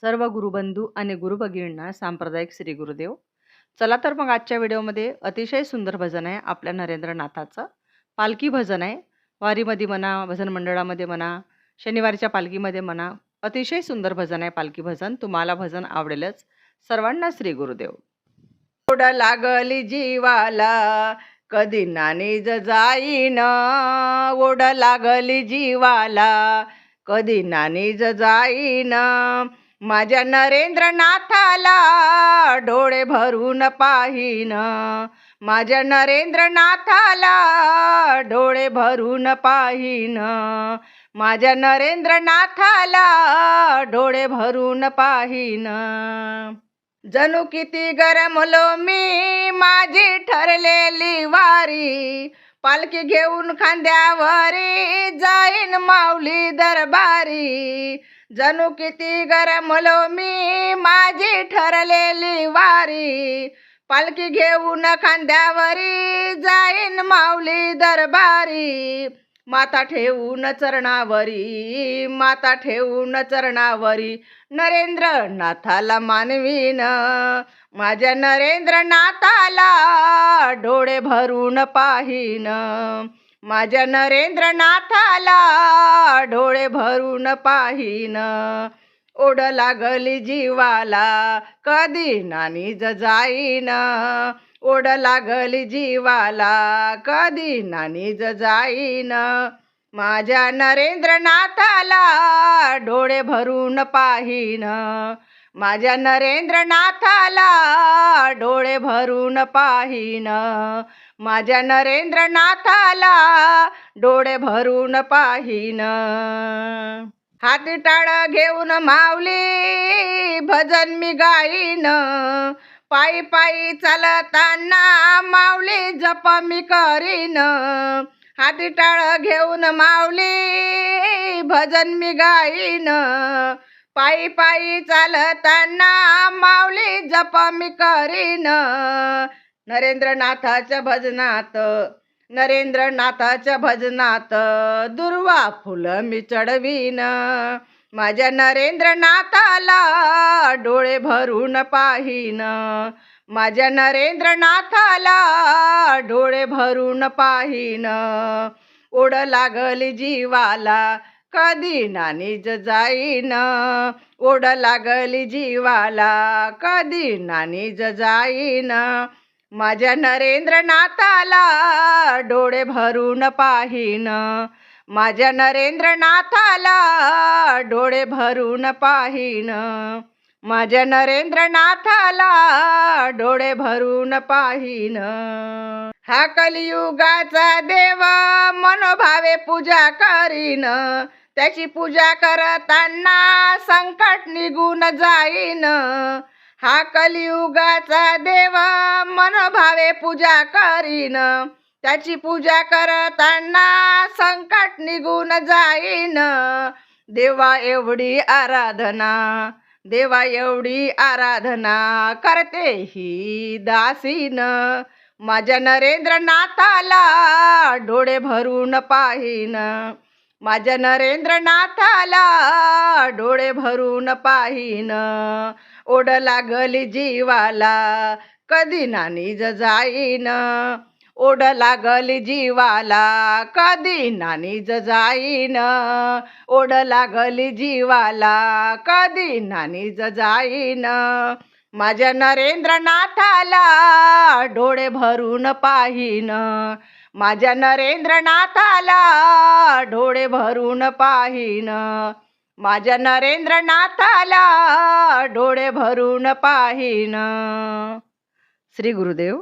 सर्व गुरुबंधू आणि गुरुभगिनींना सांप्रदायिक श्री गुरुदेव. चला तर मग आजच्या व्हिडिओमध्ये अतिशय सुंदर भजन आहे आपल्या नरेंद्रनाथाचं. पालखी भजन आहे. वारीमध्ये म्हणा, भजन मंडळामध्ये म्हणा, शनिवारच्या पालखीमध्ये म्हणा, अतिशय सुंदर भजन आहे पालखी भजन. तुम्हाला भजन आवडेलच. सर्वांना श्री गुरुदेव. ओढ लागली जीवाला कधी नाणी जाईन, ओढ लागली जीवाला कधी नाणी जाईन, माझ्या नरेंद्रनाथाला डोळे भरून पाहीन, माझ्या नरेंद्रनाथाला डोळे भरून पाहीन, माझ्या नरेंद्रनाथाला डोळे भरून पाहीन. जणू किती गरमलो मी माझी ठरलेली वारी, पालखी घेऊन खांद्यावरी जाईन माऊली दरबारी. जणू किती गरमलो मी माझी ठरलेली वारी, पालखी घेऊन खांद्यावरी जाईन माऊली दरबारी. माता ठेवून चरणावरी, माता ठेवून चरणावरी, नरेंद्रनाथाला मानवीन, माझ्या नरेंद्रनाथाला डोळे भरून पाहीन, माझ्या नरेंद्रनाथाला डोळे भरून पाहीन. ओढ लागली जीवाला कधी नाणी जाईन, ओढ लागली जीवाला कधी नाणी जाईन, माझ्या नरेंद्रनाथाला डोळे भरून पाहीन, माझ्या नरेंद्रनाथाला डोळे भरून पाहीन, माझ्या नरेंद्रनाथाला डोळे भरून पाहीन. हाती टाळ घेऊन माऊली भजन मी गाईन, पायी पायी चालताना माऊली जप मी करीन. हाती टाळ घेऊन माऊली भजन मी गाईन, पायी पायी चालताना माऊली जप मी करीन. नरेंद्रनाथाच्या भजनात, नरेंद्रनाथाच्या भजनात दुर्वा फुलं मी चढवीन, माझ्या नरेंद्रनाथाला डोळे भरून पाहीन, माझ्या नरेंद्रनाथाला डोळे भरून पाहीन. ओढ लागली जीवाला कधी नाणी जाईन, ओढ लागली जीवाला कधी नाणी जाईन, माझ्या नरेंद्रनाथाला डोळे भरून पाहीन, माझ्या नरेंद्रनाथाला डोळे भरून पाहीन, माझ्या नरेंद्रनाथाला डोळे भरून पाहीन. हा कलियुगाचा देव मनोभावे पूजा करीन, त्याची पूजा करताना संकट निघून जाईन. हा कलियुगाचा देव मनोभावे पूजा करीन, त्याची पूजा करताना संकट निघून जाईन. देवा एवढी आराधना, देवा एवढी आराधना करते ही दासीन, माझ्या नरेंद्रनाथाला डोळे भरून पाहीन, माझ्या नरेंद्रनाथाला डोळे भरून पाहीन. ओढ लागली जीवाला कधी नाणी जाईन, ओढ लागली जीवाला कधी नाणी जाईन, ओढ लागली जीवाला कधी नाणी जाईन, माझ्या नरेंद्रनाथाला डोळे भरून पाहीन, माझ्या नरेंद्रनाथाला डोळे भरून पाहीन, माझ्या नरेंद्रनाथाला डोळे भरून पाहीन. श्री गुरुदेव.